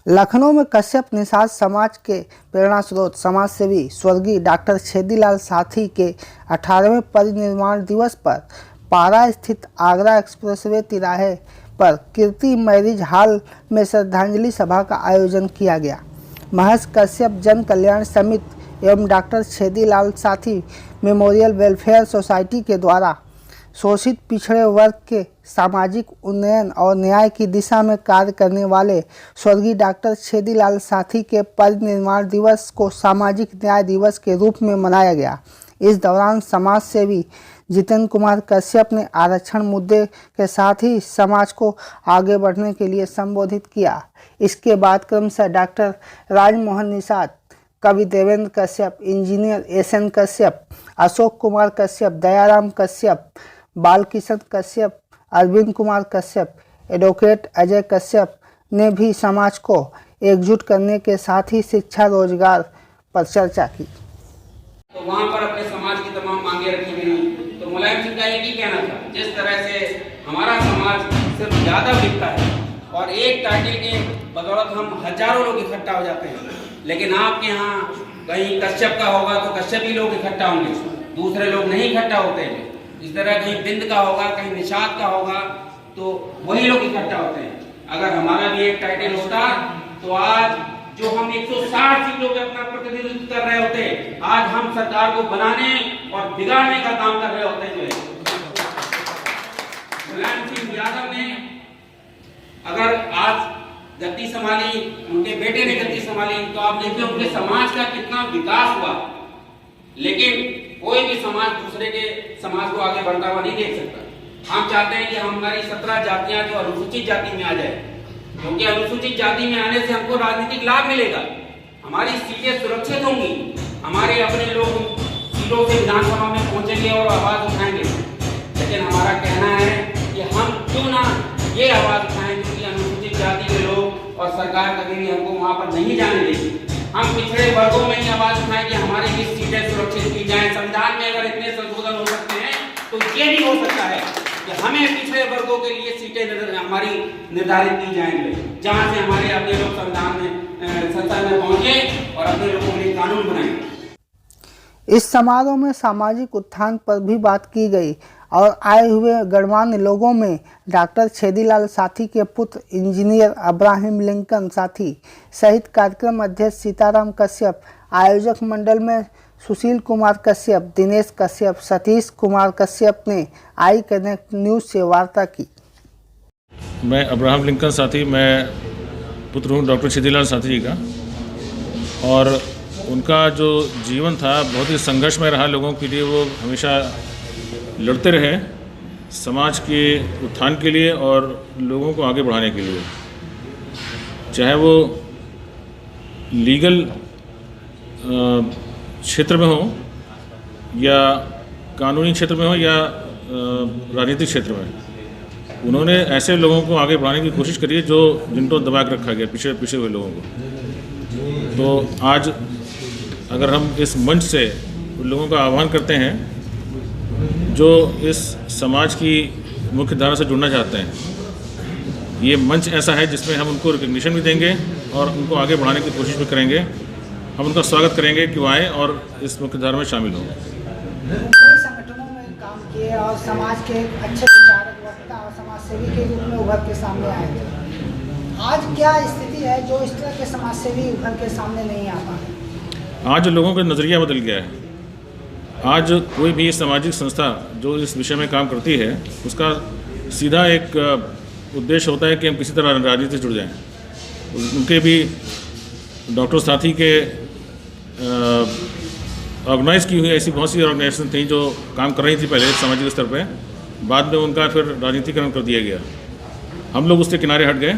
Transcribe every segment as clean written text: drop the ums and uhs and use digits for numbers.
लखनऊ में कश्यप निषाद समाज के प्रेरणा स्रोत समाज सेवी स्वर्गीय डॉक्टर छेदीलाल साथी के 18वें परिनिर्वाण दिवस पर पारा स्थित आगरा एक्सप्रेसवे तिराहे पर कीर्ति मैरिज हॉल में श्रद्धांजलि सभा का आयोजन किया गया। महर्षि कश्यप जन कल्याण समिति एवं डॉक्टर छेदीलाल साथी मेमोरियल वेलफेयर सोसाइटी के द्वारा शोषित पिछड़े वर्ग के सामाजिक उन्नयन और न्याय की दिशा में कार्य करने वाले स्वर्गीय डॉक्टर छेदीलाल साथी के परिनिर्वाण दिवस को सामाजिक न्याय दिवस के रूप में मनाया गया। इस दौरान समाज सेवी जितेंद्र कुमार कश्यप ने आरक्षण मुद्दे के साथ ही समाज को आगे बढ़ने के लिए संबोधित किया। इसके बाद क्रमशः डॉक्टर राजमोहन निषाद, कवि Devendra Kashyap, engineer SN Kashyap, Ashok Kumar Kashyap, Dayaram Kashyap, Balkishan Kashyap, Arvind Kumar Kashyap, advocate Ajay Kashyap ने भी समाज को एकजुट करने के साथ ही शिक्षा रोजगार पर चर्चा की। तो वहाँ पर अपने समाज की तमाम मांगे रखी गई। तो मुलायम सिंह का एक ही कहना था, जिस तरह से हमारा समाज सिर्फ ज्यादा बिकता है और एक टाइटल के बदौलत हम हजारों लोग इकट्ठा हो जाते हैं, लेकिन आपके यहाँ कहीं कश्यप का होगा तो कश्यप ही लोग इकट्ठा होंगे, दूसरे लोग नहीं इकट्ठा होते हैं। इस तरह कहीं बिंद का होगा, कहीं निषाद का होगा तो वही लोग इकट्ठा होते हैं। अगर हमारा भी एक टाइटल होता तो आज जो हम 160 सीटों पे अपना प्रतिनिधित्व कर रहे होते, आज हम सरकार को बनाने और बिगाड़ने का काम कर रहे होते हैं। मुलायम सिंह यादव ने अगर आज गद्दी संभाली, उनके बेटे ने गद्दी संभाली, तो आप देखिए उनके समाज का कितना विकास हुआ। लेकिन कोई भी समाज दूसरे के समाज को आगे बढ़ता हुआ नहीं देख सकता। हम चाहते हैं कि हमारी 17 जातियां जो अनुसूचित जाति में आ जाए, क्योंकि अनुसूचित जाति में आने से हमको राजनीतिक लाभ मिलेगा, हमारी सीटें सुरक्षित होंगी, हमारे अपने लोग सीटों से विधानसभा में पहुंचेंगे और आवाज उठाएंगे। लेकिन हमारा कहना है कि हम क्यों ना ये आवाज उठाएं, क्योंकि अनुसूचित जाति के लोग और सरकार कभी भी हमको वहां पर नहीं जाने देगी। हम पिछड़े वर्गों में ही आवाज उठाएं कि हमारी भी सीटें सुरक्षित की जाएं। संविधान में अगर इतने संशोधन हो सकते हैं तो ये भी हो सकता है कि हमें पिछड़े वर्गों के लिए सीटें हमारी निर्धारित की जाएंगे, जहां से हमारे अपने लोग संविधान में संसद में पहुंचे और अपने लोगों के लिए कानून बनाएंगे। इस समारोह में सामाजिक उत्थान पर भी बात की गई और आए हुए गणमान्य लोगों में डॉक्टर छेदीलाल साथी के पुत्र इंजीनियर अब्राहिम लिंकन साथी सहित कार्यक्रम अध्यक्ष सीताराम कश्यप, आयोजक मंडल में सुशील कुमार कश्यप, दिनेश कश्यप, सतीश कुमार कश्यप ने आई कनेक्ट न्यूज़ से वार्ता की। मैं अब्राहम लिंकन साथी, मैं पुत्र हूँ डॉक्टर छेदीलाल साथी जी का, और उनका जो जीवन था बहुत ही संघर्षमय रहा। लोगों के लिए वो हमेशा लड़ते रहे समाज के उत्थान के लिए और लोगों को आगे बढ़ाने के लिए, चाहे वो लीगल क्षेत्र में हो या कानूनी क्षेत्र में हो या राजनीतिक क्षेत्र में। उन्होंने ऐसे लोगों को आगे बढ़ाने की कोशिश करी है जो जिनको दबा के रखा गया, पीछे हुए लोगों को। तो आज अगर हम इस मंच से उन लोगों का आह्वान करते हैं जो इस समाज की मुख्य धारा से जुड़ना चाहते हैं, ये मंच ऐसा है जिसमें हम उनको रिकग्निशन भी देंगे और उनको आगे बढ़ाने की कोशिश भी करेंगे। हम उनका स्वागत करेंगे कि वो आए और इस मुख्य धारा में शामिल हों। कई संगठनों में काम किए और समाज के अच्छे विचारक, वक्ता और समाज सेवी के रूप में उभर के सामने आए थे। आज क्या स्थिति है जो इस तरह के समाज सेवी उभर के सामने नहीं आ पा रहे? आज लोगों का नज़रिया बदल गया है। आज कोई भी सामाजिक संस्था जो इस विषय में काम करती है, उसका सीधा एक उद्देश्य होता है कि हम किसी तरह राजनीति से जुड़ जाएं। उनके भी डॉक्टर साथी के ऑर्गेनाइज़ की हुई ऐसी बहुत सी ऑर्गेनाइजेशन थी जो काम कर रही थी पहले सामाजिक स्तर पे, बाद में उनका फिर राजनीतिकरण कर दिया गया। हम लोग उससे किनारे हट गए।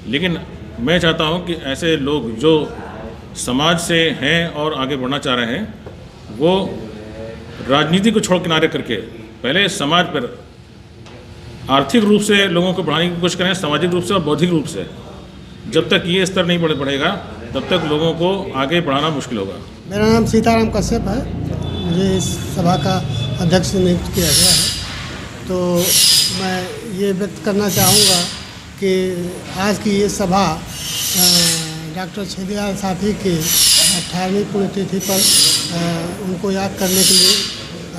लेकिन मैं चाहता हूँ कि ऐसे लोग जो समाज से हैं और आगे बढ़ना चाह रहे हैं, वो राजनीति को छोड़ किनारे करके पहले समाज पर आर्थिक रूप से लोगों को बढ़ाने की कोशिश करें, सामाजिक रूप से और बौद्धिक रूप से। जब तक ये स्तर नहीं बढ़ेगा तब तक लोगों को आगे बढ़ाना मुश्किल होगा। मेरा नाम सीताराम कश्यप है, मुझे इस सभा का अध्यक्ष नियुक्त किया गया है। तो मैं ये व्यक्त करना चाहूँगा कि आज की ये सभा डॉक्टर छेदीलाल साथी की 18वीं पुण्यतिथि पर उनको याद करने के लिए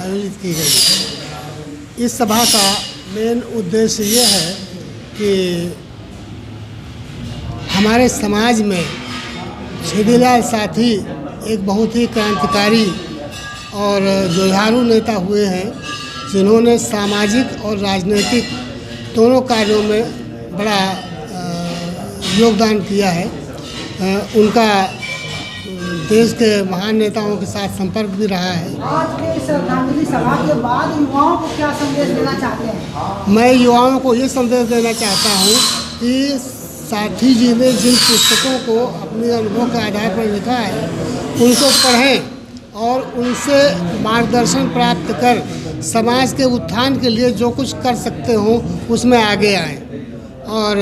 आयोजित की गई। इस सभा का मेन उद्देश्य ये है कि हमारे समाज में छेदीलाल साथी एक बहुत ही क्रांतिकारी और जुझारू नेता हुए हैं, जिन्होंने सामाजिक और राजनीतिक दोनों कार्यों में बड़ा योगदान किया है। उनका देश के महान नेताओं के साथ संपर्क भी रहा है। आज के श्रद्धांजलि सभा के बाद युवाओं को क्या संदेश देना चाहते हैं? मैं युवाओं को ये संदेश देना चाहता हूँ कि साथी जी ने जिन पुस्तकों को अपने अनुभव के आधार पर लिखा है उनको पढ़ें और उनसे मार्गदर्शन प्राप्त कर समाज के उत्थान के लिए जो कुछ कर सकते हो उसमें आगे आएं और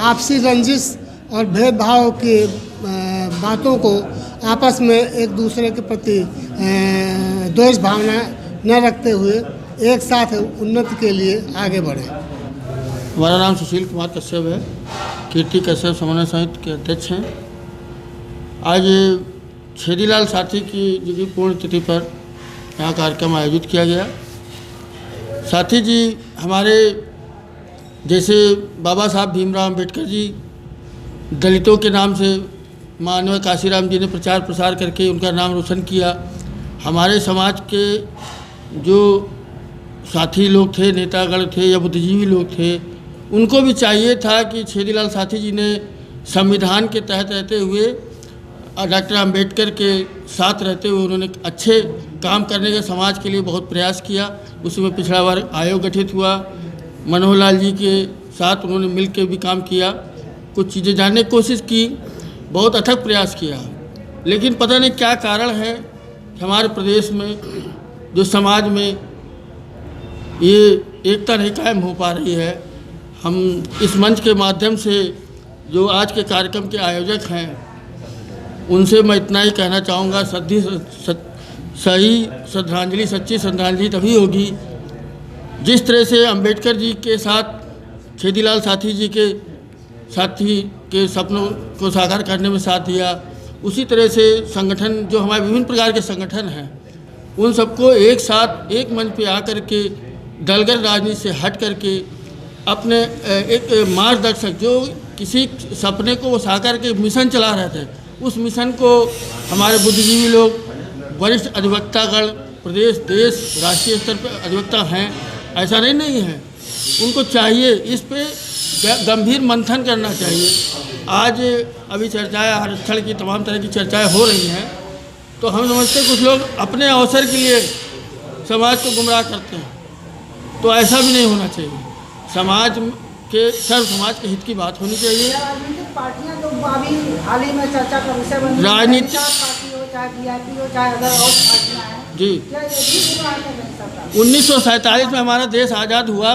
आपसी रंजिश और भेदभाव की बातों को आपस में एक दूसरे के प्रति द्वेष भावना न रखते हुए एक साथ उन्नति के लिए आगे बढ़ें। हमारा नाम सुशील कुमार कश्यप है, कीर्ति कश्यप समन्वय समिति के अध्यक्ष हैं। आज छेदीलाल साथी की पुण्यतिथि पर यहाँ कार्यक्रम आयोजित किया गया। साथी जी हमारे जैसे बाबा साहब भीमराव अम्बेडकर जी दलितों के नाम से मानव काशीराम जी ने प्रचार प्रसार करके उनका नाम रोशन किया। हमारे समाज के जो साथी लोग थे, नेतागण थे या बुद्धिजीवी लोग थे, उनको भी चाहिए था कि छेदीलाल साथी जी ने संविधान के तहत रहते हुए डॉक्टर अम्बेडकर के साथ रहते हुए उन्होंने अच्छे काम करने का समाज के लिए बहुत प्रयास किया। उसमें पिछड़ा वर्ग आयोग गठित हुआ, मनोहर लाल जी के साथ उन्होंने मिल के भी काम किया, कुछ चीज़ें जानने की कोशिश की, बहुत अथक प्रयास किया। लेकिन पता नहीं क्या कारण है कि हमारे प्रदेश में जो समाज में ये एकता नहीं कायम हो पा रही है। हम इस मंच के माध्यम से जो आज के कार्यक्रम के आयोजक हैं उनसे मैं इतना ही कहना चाहूँगा, सही श्रद्धांजलि, सच्ची श्रद्धांजलि तभी होगी जिस तरह से अम्बेडकर जी के साथ छेदीलाल साथी जी के साथी के सपनों को साकार करने में साथ दिया, उसी तरह से संगठन जो हमारे विभिन्न प्रकार के संगठन हैं उन सबको एक साथ एक मंच पे आकर के दलगत राजनीति से हट करके अपने एक मार्गदर्शक जो किसी सपने को वो साकार के मिशन चला रहे थे, उस मिशन को हमारे बुद्धिजीवी लोग, वरिष्ठ अधिवक्तागण, प्रदेश देश राष्ट्रीय स्तर पर अधिवक्ता हैं, ऐसा नहीं है, उनको चाहिए इस पे गंभीर मंथन करना चाहिए। आज अभी चर्चाएं आरक्षण की तमाम तरह की चर्चाएं हो रही हैं, तो हम समझते हैं कुछ लोग अपने अवसर के लिए समाज को गुमराह करते हैं, तो ऐसा भी नहीं होना चाहिए। समाज के सर्व समाज के हित की बात होनी चाहिए। राजनीतिक पार्टियां तो अभी हाल ही में चर्चा का विषय बन रही हैं, राजनीतिक पार्टी हो चाहे बीजेपी हो चाहे अदर और पार्टियां हैं, जी, क्या ये भी गुमराह कर रही हैं सरकार? 1947 में हमारा देश आज़ाद हुआ,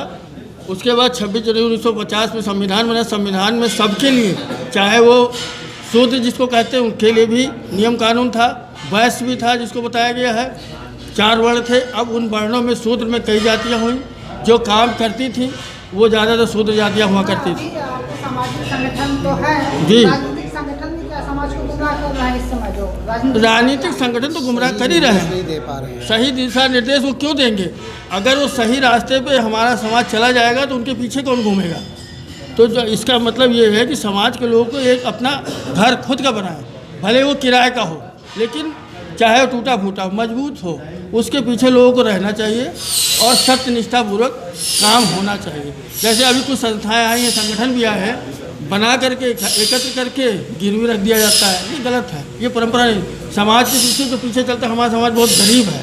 उसके बाद 26 जनवरी 1950 में संविधान बना। संविधान में सबके लिए, चाहे वो शूद्र जिसको कहते हैं उनके लिए भी नियम कानून था, वैश्य भी था जिसको बताया गया है, 4 वर्ण थे। अब उन वर्णों में शूद्र में कई जातियाँ हुई, जो काम करती थी वो ज़्यादातर शूद्र जातियाँ हुआ करती थी। सामाजिक संगठन तो है जी, राजनीतिक संगठन भी क्या समाज को गुमराह कर रहा है इस समय? जो राजनीतिक संगठन तो गुमराह कर ही रहे हैं, सही दिशा निर्देश वो क्यों देंगे? अगर वो सही रास्ते पे हमारा समाज चला जाएगा तो उनके पीछे कौन घूमेगा? तो जो इसका मतलब ये है कि समाज के लोगों को एक अपना घर खुद का बनाए, भले वो किराए का हो, लेकिन चाहे वो टूटा फूटा मजबूत हो, उसके पीछे लोगों को रहना चाहिए और सत्य निष्ठापूर्वक काम होना चाहिए। जैसे अभी कुछ संस्थाएं आई हैं, संगठन भी आए हैं, बना करके एकत्र करके गिरवी रख दिया जाता है, ये गलत है, ये परंपरा नहीं। समाज के पीछे चलता हमारा समाज बहुत गरीब है।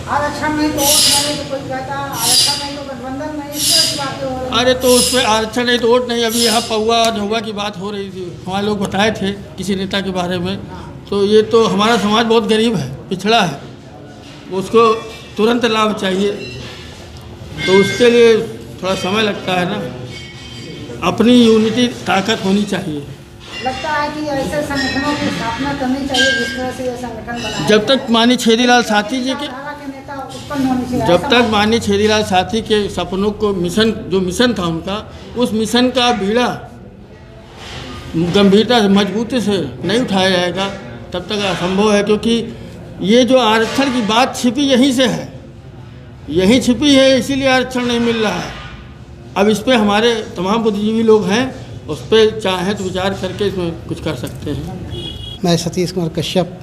आरक्षण नहीं तो वोट नहीं, तो कोई कहता आरक्षण नहीं तो गठबंधन नहीं, इस तरह की बातें हो रही हैं। अरे तो उस पर आरक्षण नहीं तो वोट नहीं। अभी यहाँ पौवा झौवा की बात हो रही थी, हमारे लोग बताए थे किसी नेता के बारे में, तो ये तो हमारा समाज बहुत गरीब है, पिछड़ा है, उसको तुरंत लाभ चाहिए, तो उसके लिए थोड़ा समय लगता है ना। अपनी यूनिटी ताकत होनी चाहिए। लगता है कि ऐसे संगठनों की स्थापना करनी चाहिए जिस तरह से ये संगठन बनाया। जब तक माननीय छेदीलाल साथी जी के नेता उत्पन्न होनी चाहिए, जब तक माननीय छेदीलाल साथी के सपनों को मिशन, जो मिशन था उनका, उस मिशन का बीड़ा गंभीरता से मजबूती से नहीं उठाया जाएगा तब तक असंभव है, क्योंकि ये जो आरक्षण की बात छिपी यहीं से है, यहीं छिपी है, इसीलिए आरक्षण नहीं मिल रहा है। अब इस पर हमारे तमाम बुद्धिजीवी लोग हैं, उस पर चाहें तो विचार करके इसमें कुछ कर सकते हैं। मैं सतीश कुमार कश्यप,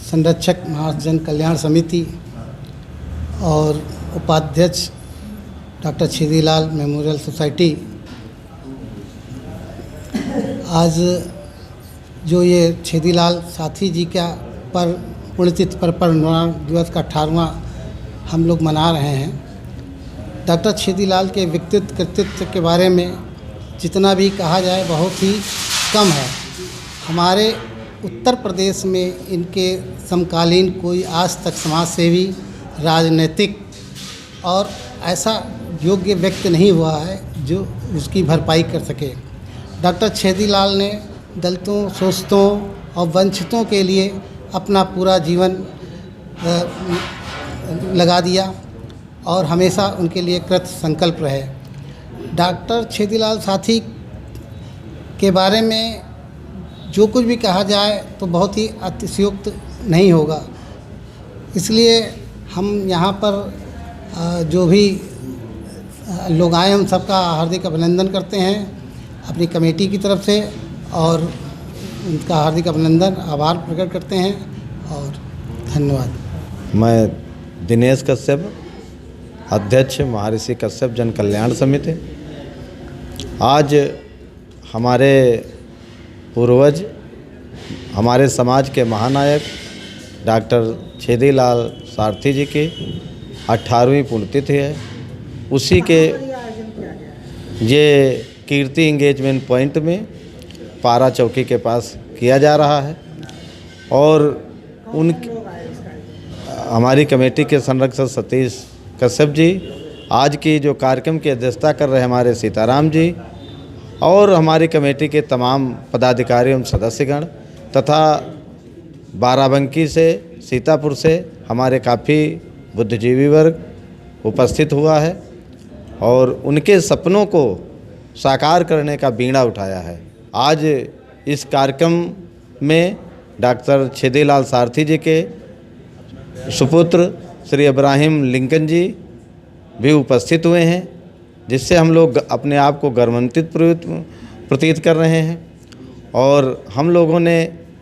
संरक्षक महाजन कल्याण समिति और उपाध्यक्ष डॉक्टर छेदीलाल मेमोरियल सोसाइटी, आज जो ये छेदीलाल साथी जी का पुण्यतिथि पर परिनिर्वाण दिवस का 18वां हम लोग मना रहे हैं। डॉक्टर छेदीलाल के व्यक्तित्व कृतित्व के बारे में जितना भी कहा जाए बहुत ही कम है। हमारे उत्तर प्रदेश में इनके समकालीन कोई आज तक समाज सेवी, राजनीतिक और ऐसा योग्य व्यक्ति नहीं हुआ है जो उसकी भरपाई कर सके। डॉक्टर छेदीलाल ने दलितों, शोषितों और वंचितों के लिए अपना पूरा जीवन लगा दिया और हमेशा उनके लिए कृत संकल्प रहे। डॉक्टर छेदीलाल साथी के बारे में जो कुछ भी कहा जाए तो बहुत ही अतिशयोक्त नहीं होगा, इसलिए हम यहाँ पर जो भी लोग आए हम सबका हार्दिक अभिनंदन करते हैं अपनी कमेटी की तरफ से, और उनका हार्दिक अभिनंदन, आभार प्रकट करते हैं और धन्यवाद। मैं दिनेश कश्यप, अध्यक्ष महर्षि कश्यप जन कल्याण समिति। आज हमारे पूर्वज, हमारे समाज के महानायक डॉक्टर छेदीलाल सारथी जी की 18वीं पुण्यतिथि है। उसी के ये कीर्ति एंगेजमेंट पॉइंट में पारा चौकी के पास किया जा रहा है, और हमारी कमेटी के संरक्षक सतीश कश्यप जी, आज की जो कार्यक्रम की अध्यक्षता कर रहे हमारे सीताराम जी, और हमारी कमेटी के तमाम पदाधिकारी एवं सदस्यगण तथा बाराबंकी से, सीतापुर से हमारे काफ़ी बुद्धिजीवी वर्ग उपस्थित हुआ है और उनके सपनों को साकार करने का बीड़ा उठाया है। आज इस कार्यक्रम में डॉक्टर छेदीलाल सारथी जी के सुपुत्र श्री इब्राहिम लिंकन जी भी उपस्थित हुए हैं, जिससे हम लोग अपने आप को गर्वान्वित प्रतीत कर रहे हैं। और हम लोगों ने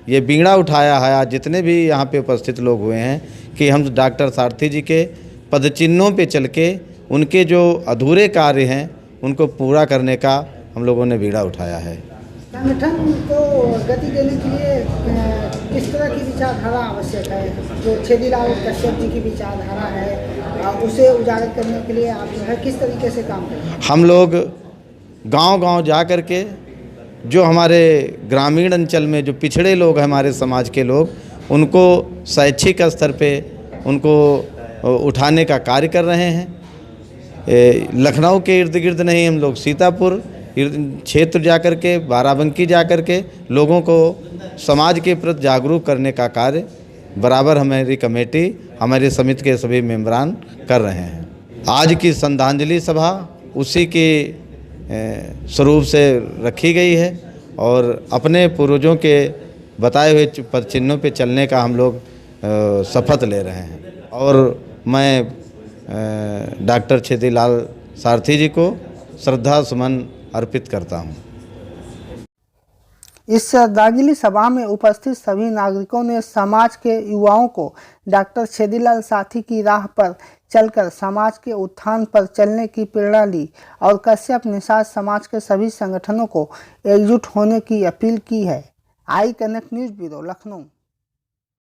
ये बीड़ा उठाया है, आज जितने भी यहाँ पे उपस्थित लोग हुए हैं, कि हम डॉक्टर सारथी जी के पदचिन्हों पे चल के उनके जो अधूरे कार्य हैं उनको पूरा करने का हम लोगों ने बीड़ा उठाया है। संगठन को गति देने के लिए किस तरह की विचारधारा आवश्यक है? जो छेदीलाल कश्यप जी की विचारधारा है उसे उजागर करने के लिए आप जो है किस तरीके से काम करें? हम लोग गांव-गांव जा कर के जो हमारे ग्रामीण अंचल में जो पिछड़े लोग हैं, हमारे समाज के लोग, उनको शैक्षिक स्तर पे उनको उठाने का कार्य कर रहे हैं। लखनऊ के इर्द गिर्द नहीं, हम लोग सीतापुर क्षेत्र जाकर के, बाराबंकी जाकर के लोगों को समाज के प्रति जागरूक करने का कार्य बराबर हमारी कमेटी, हमारे समिति के सभी मेंबरान कर रहे हैं। आज की श्रद्धांजलि सभा उसी के स्वरूप से रखी गई है और अपने पूर्वजों के बताए हुए पद चिन्हों पे चलने का हम लोग शपथ ले रहे हैं। और मैं डॉक्टर छेदीलाल सारथी जी को श्रद्धा सुमन अर्पित करता हूँ। इस श्रद्धांजलि सभा में उपस्थित सभी नागरिकों ने समाज के युवाओं को डॉक्टर छेदीलाल साथी की राह पर चलकर समाज के उत्थान पर चलने की प्रेरणा ली और कश्यप निषाद समाज के सभी संगठनों को एकजुट होने की अपील की है। I connect news bureau, Lucknow.